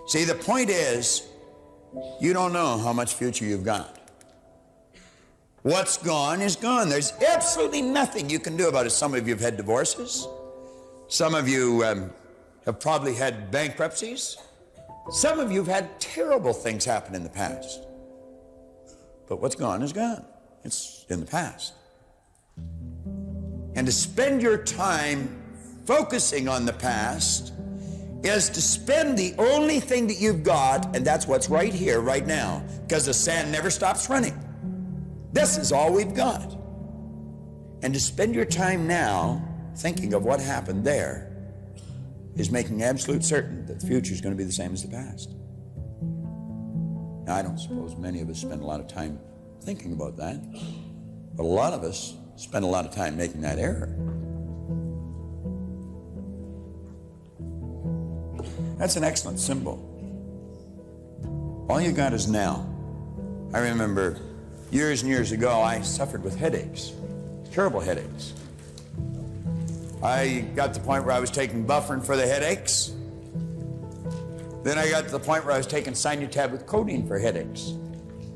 See, the point is, you don't know how much future you've got. What's gone is gone. There's absolutely nothing you can do about it. Some of you have had divorces. Some of you have probably had bankruptcies. Some of you have had terrible things happen in the past. But what's gone is gone. It's in the past. And to spend your time focusing on the past is to spend the only thing that you've got, and that's what's right here, right now, because the sand never stops running. This is all we've got. And to spend your time now thinking of what happened there is making absolute certain that the future is going to be the same as the past. Now, I don't suppose many of us spend a lot of time thinking about that, but a lot of us spend a lot of time making that error. That's an excellent symbol. All you got is now. I remember years and years ago, I suffered with headaches, terrible headaches. I got to the point where I was taking Bufferin for the headaches. Then I got to the point where I was taking Sinutab with codeine for headaches.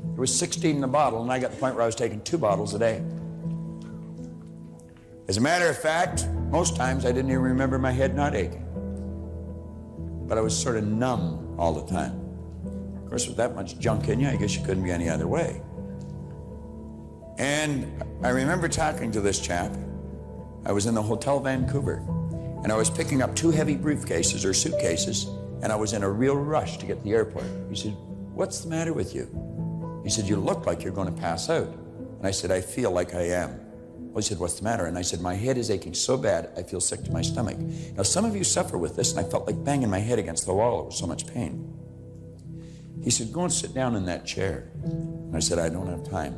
There was 16 in the bottle, and I got to the point where I was taking 2 bottles a day. As a matter of fact, most times I didn't even remember my head not aching. But I was sort of numb all the time. Of course, with that much junk in you, I guess you couldn't be any other way. And I remember talking to this chap. I was in the Hotel Vancouver, and I was picking up 2 heavy briefcases or suitcases, and I was in a real rush to get to the airport. He said, "What's the matter with you?" He said, "You look like you're going to pass out." And I said, "I feel like I am." Well, he said, "What's the matter?" And I said, "My head is aching so bad, I feel sick to my stomach." Now, some of you suffer with this, and I felt like banging my head against the wall. It was so much pain. He said, "Go and sit down in that chair." And I said, "I don't have time.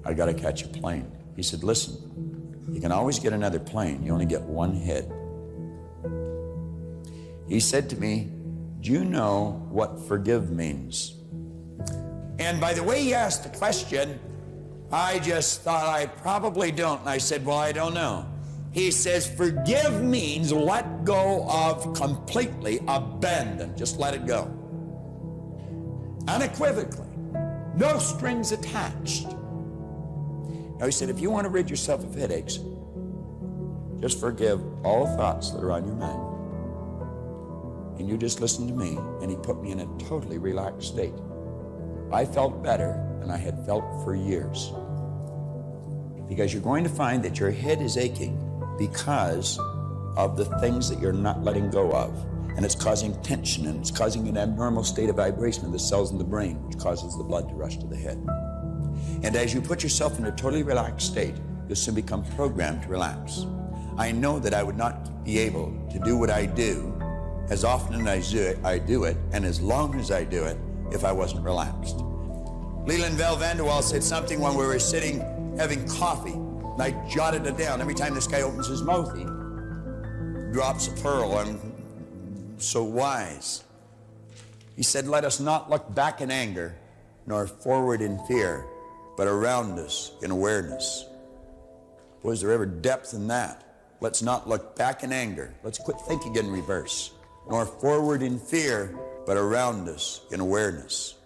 I got to catch a plane." He said, "Listen, you can always get another plane. You only get one head." He said to me, "Do you know what forgive means?" And by the way he asked the question, I just thought I probably don't. And I said, "Well, I don't know." He says, "Forgive means let go of completely, abandon. Just let it go. Unequivocally. No strings attached." Now, he said, if you want to rid yourself of headaches, just forgive all thoughts that are on your mind. And you just listen to me. And he put me in a totally relaxed state. I felt better than I had felt for years. Because you're going to find that your head is aching because of the things that you're not letting go of. And it's causing tension, and it's causing an abnormal state of vibration of the cells in the brain, which causes the blood to rush to the head. And as you put yourself in a totally relaxed state, you'll soon become programmed to relax. I know that I would not be able to do what I do as often as I do it, and as long as I do it, if I wasn't relaxed. Leland Vel Vanderwall said something when we were sitting having coffee, and I jotted it down. Every time this guy opens his mouth, he drops a pearl. I'm so wise. He said, "Let us not look back in anger, nor forward in fear, but around us in awareness." Was there ever depth in that? Let's not look back in anger. Let's quit thinking in reverse. Nor forward in fear, but around us in awareness.